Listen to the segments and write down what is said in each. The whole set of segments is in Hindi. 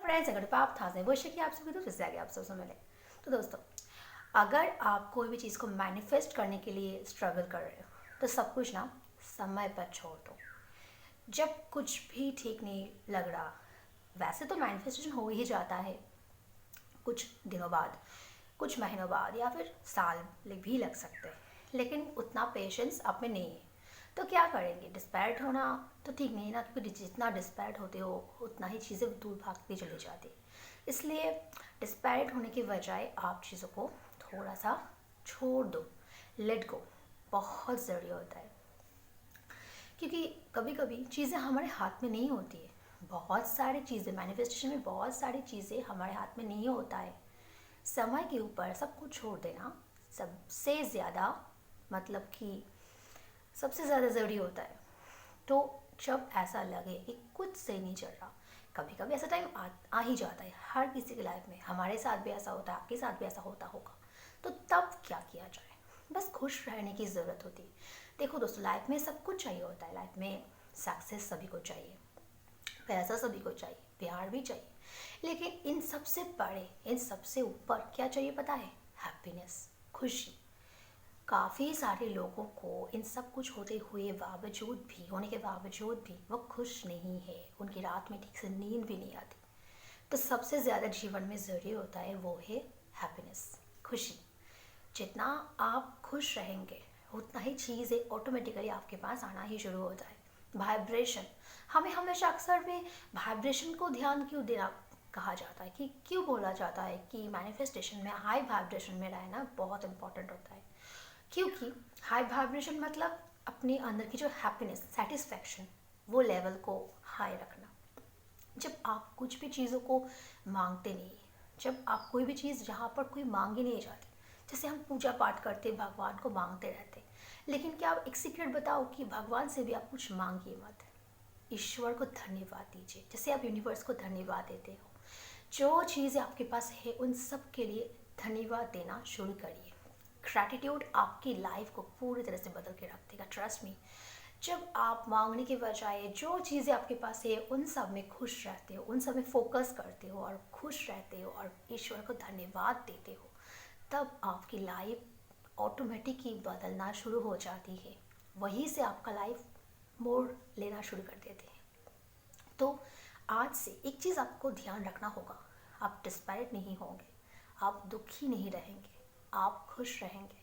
फ्रेंड्स, अगर आप था वो कि आप सभी दोस्त इससे आगे आप सबसे मिले। तो दोस्तों, अगर आप कोई भी चीज़ को मैनिफेस्ट करने के लिए स्ट्रगल कर रहे हो तो सब कुछ ना समय पर छोड़ दो। जब कुछ भी ठीक नहीं लग रहा, वैसे तो मैनिफेस्टेशन हो ही जाता है कुछ दिनों बाद, कुछ महीनों बाद, या फिर साल भी लग सकते हैं, लेकिन उतना पेशेंस आप में नहीं है। तो क्या करेंगे? डिस्पैरेट होना तो ठीक नहीं ना, क्योंकि जितना डिस्पैरेट होते हो उतना ही चीज़ें दूर भागती चली जाती। इसलिए डिस्पैरेट होने के बजाय आप चीज़ों को थोड़ा सा छोड़ दो, लेट गो, बहुत ज़रूरी होता है। क्योंकि कभी कभी चीज़ें हमारे हाथ में नहीं होती है। बहुत सारी चीज़ें मैनिफेस्टेशन में, बहुत सारी चीज़ें हमारे हाथ में नहीं होता है। समय के ऊपर सब कुछ छोड़ देना सबसे ज़्यादा, मतलब कि सबसे ज़्यादा ज़रूरी होता है। तो जब ऐसा लगे कि कुछ सही नहीं चल रहा, कभी कभी ऐसा टाइम आ ही जाता है हर किसी की लाइफ में। हमारे साथ भी ऐसा होता है, आपके साथ भी ऐसा होता होगा। तो तब क्या किया जाए? बस खुश रहने की ज़रूरत होती है। देखो दोस्तों, लाइफ में सब कुछ चाहिए होता है। लाइफ में सक्सेस सभी को चाहिए, पैसा सभी को चाहिए, प्यार भी चाहिए, लेकिन इन सबसे बड़े, इन सबसे ऊपर क्या चाहिए पता है? हैप्पीनेस, खुशी। काफ़ी सारे लोगों को इन सब कुछ होने के बावजूद भी वो खुश नहीं है। उनकी रात में ठीक से नींद भी नहीं आती। तो सबसे ज़्यादा जीवन में ज़रूरी होता है वो है हैप्पीनेस, खुशी। जितना आप खुश रहेंगे उतना ही चीज़ें ऑटोमेटिकली आपके पास आना ही शुरू होता है। वाइब्रेशन, हमें हमेशा अक्सर में वाइब्रेशन को ध्यान क्यों देना कहा जाता है, कि क्यों बोला जाता है कि मैनिफेस्टेशन में हाई वाइब्रेशन में रहना बहुत इंपॉर्टेंट होता है। क्योंकि हाई वाइब्रेशन मतलब अपने अंदर की जो हैप्पीनेस, सेटिस्फैक्शन, वो लेवल को हाई रखना। जब आप कुछ भी चीज़ों को मांगते नहीं, जब आप कोई भी चीज़ जहाँ पर कोई मांगी नहीं जाती, जैसे हम पूजा पाठ करते, भगवान को मांगते रहते, लेकिन क्या आप एक सीक्रेट बताओ कि भगवान से भी आप कुछ मांगिए मत। ईश्वर को धन्यवाद दीजिए, जैसे आप यूनिवर्स को धन्यवाद देते हो। जो चीज़ें आपके पास है उन सब के लिए धन्यवाद देना शुरू करिए। ग्रैटिट्यूड आपकी लाइफ को पूरी तरह से बदल के रख देगा, ट्रस्ट मी। जब आप मांगने के बजाय जो चीज़ें आपके पास है उन सब में खुश रहते हो, उन सब में फोकस करते हो और खुश रहते हो और ईश्वर को धन्यवाद देते हो, तब आपकी लाइफ ऑटोमेटिक ही बदलना शुरू हो जाती है। वहीं से आपका लाइफ मोड़ लेना शुरू कर देते हैं। तो आज से एक चीज़ आपको ध्यान रखना होगा, आप डिस्पैरेट नहीं होंगे, आप दुखी नहीं रहेंगे, आप खुश रहेंगे।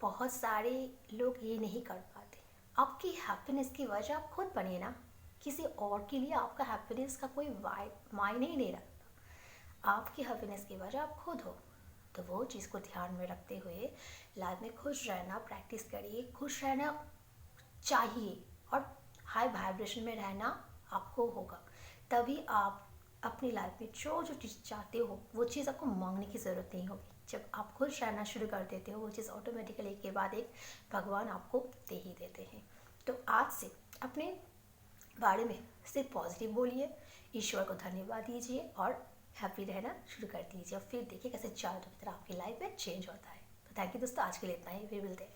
बहुत सारे लोग ये नहीं कर पाते। आपकी हैप्पीनेस की वजह आप खुद बनिए ना। किसी और के लिए आपका हैप्पीनेस का कोई मायने ही नहीं रखता। आपकी हैप्पीनेस की वजह आप खुद हो। तो वो चीज़ को ध्यान में रखते हुए लाइफ में खुश रहना प्रैक्टिस करिए। खुश रहना चाहिए और हाई वाइब्रेशन में रहना आपको होगा। तभी आप अपनी लाइफ में जो जो चीज़ चाहते हो वो चीज़ आपको मांगने की ज़रूरत नहीं होगी। जब आप खुश रहना शुरू कर देते हो, वो चीज़ ऑटोमेटिकली एक के बाद एक भगवान आपको दे ही देते हैं। तो आज से अपने बारे में सिर्फ पॉजिटिव बोलिए, ईश्वर को धन्यवाद दीजिए और हैप्पी रहना शुरू कर दीजिए। और फिर देखिए कैसे चारों तरफ आपकी लाइफ में चेंज होता है। तो थैंक यू दोस्तों, आज के लिए इतना ही। फिर मिलते हैं।